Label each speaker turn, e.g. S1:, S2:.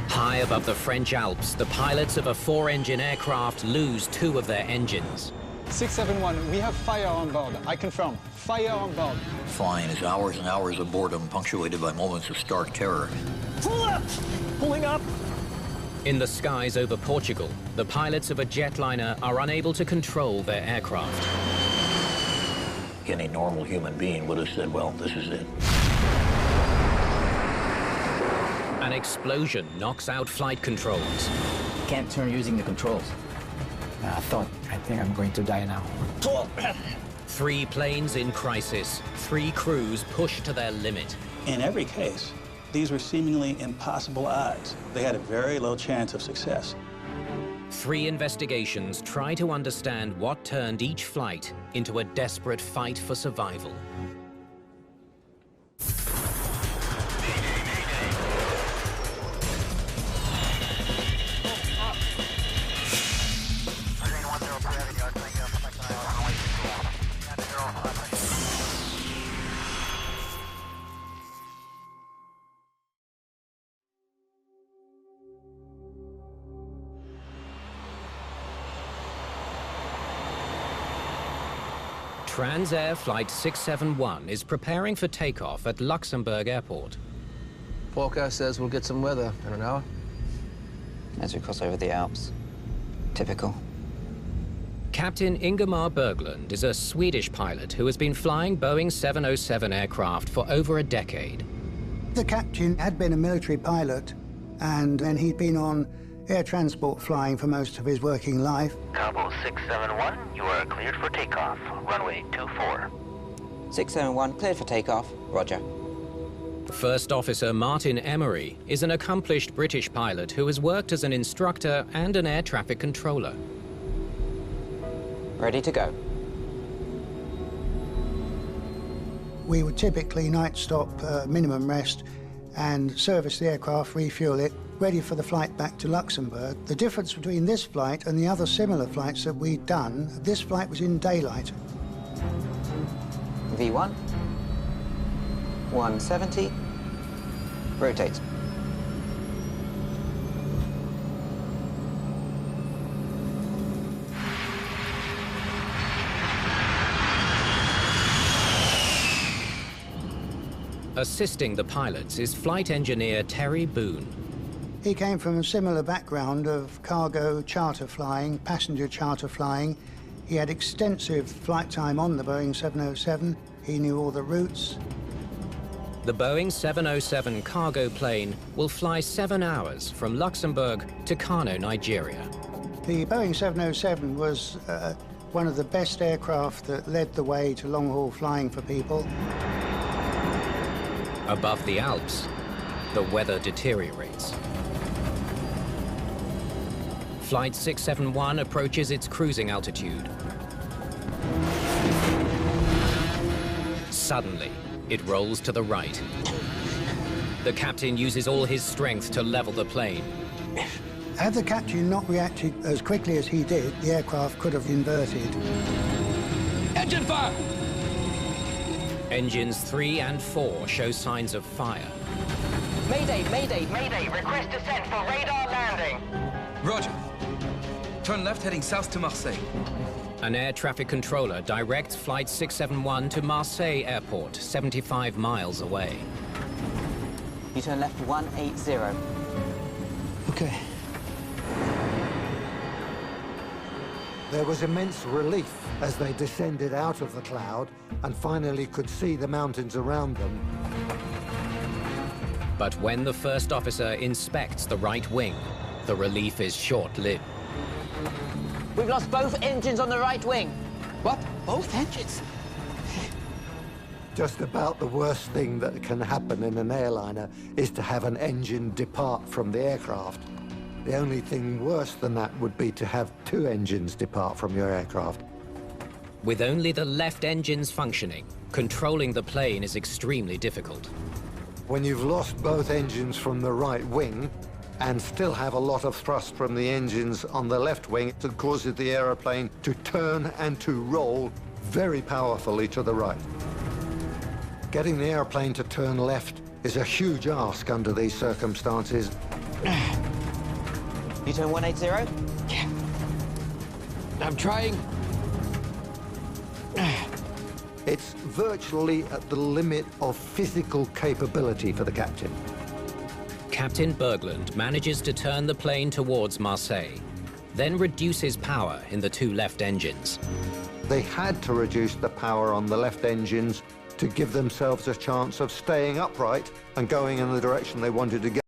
S1: High above the French Alps, the pilots of a 4-engine aircraft lose 2 of their engines.
S2: 671, we have fire on board. I confirm, fire on board.
S3: Flying is hours and hours of boredom, punctuated by moments of stark terror.
S4: Pull up! Pulling up!
S1: In the skies over Portugal, the pilots of a jetliner are unable to control their aircraft.
S3: Any normal human being would have said, well, this is it.
S1: An explosion knocks out flight controls.
S5: Can't turn using the controls.
S4: I think I'm going to die now.
S1: 3 planes in crisis, 3 crews pushed to their limit.
S6: In every case, these were seemingly impossible odds. They had a very low chance of success.
S1: 3 investigations try to understand what turned each flight into a desperate fight for survival. Transair Flight 671 is preparing for takeoff at Luxembourg Airport.
S7: Forecast says we'll get some weather in an hour.
S5: As we cross over the Alps. Typical.
S1: Captain Ingemar Berglund is a Swedish pilot who has been flying Boeing 707 aircraft for over a decade.
S8: The captain had been a military pilot, and then he'd been on air transport flying for most of his working life.
S9: Cabo 671, you are cleared for takeoff. Runway 24.
S5: 671, cleared for takeoff. Roger.
S1: First Officer Martin Emery is an accomplished British pilot who has worked as an instructor and an air traffic controller.
S5: Ready to go.
S8: We would typically night stop, minimum rest, and service the aircraft, refuel it, ready for the flight back to Luxembourg. The difference between this flight and the other similar flights that we'd done, this flight was in daylight.
S5: V1. 170. Rotate.
S1: Assisting the pilots is flight engineer Terry Boone.
S8: He came from a similar background of cargo charter flying, passenger charter flying. He had extensive flight time on the Boeing 707. He knew all the routes.
S1: The Boeing 707 cargo plane will fly 7 hours from Luxembourg to Kano, Nigeria.
S8: The Boeing 707 was one of the best aircraft that led the way to long-haul flying for people.
S1: Above the Alps, the weather deteriorates. Flight 671 approaches its cruising altitude. Suddenly, it rolls to the right. The captain uses all his strength to level the plane.
S8: Had the captain not reacted as quickly as he did, the aircraft could have inverted.
S7: Engine fire!
S1: Engines 3 and 4 show signs of fire.
S9: Mayday, Mayday, Mayday, request descent for radar landing.
S7: Roger. Turn left heading south to Marseille.
S1: An air traffic controller directs Flight 671 to Marseille Airport, 75 miles away.
S5: You turn left 180.
S4: Okay.
S10: There was immense relief as they descended out of the cloud and finally could see the mountains around them.
S1: But when the first officer inspects the right wing, the relief is short-lived.
S5: We've lost both engines on the right wing.
S7: What? Both engines?
S10: Just about the worst thing that can happen in an airliner is to have an engine depart from the aircraft. The only thing worse than that would be to have 2 engines depart from your aircraft.
S1: With only the left engines functioning, controlling the plane is extremely difficult.
S10: When you've lost both engines from the right wing and still have a lot of thrust from the engines on the left wing, it causes the aeroplane to turn and to roll very powerfully to the right. Getting the airplane to turn left is a huge ask under these circumstances.
S5: You turn 180?
S4: I'm trying.
S10: It's virtually at the limit of physical capability for the captain.
S1: Captain Berglund manages to turn the plane towards Marseille, then reduces power in the two left engines.
S10: They had to reduce the power on the left engines to give themselves a chance of staying upright and going in the direction they wanted to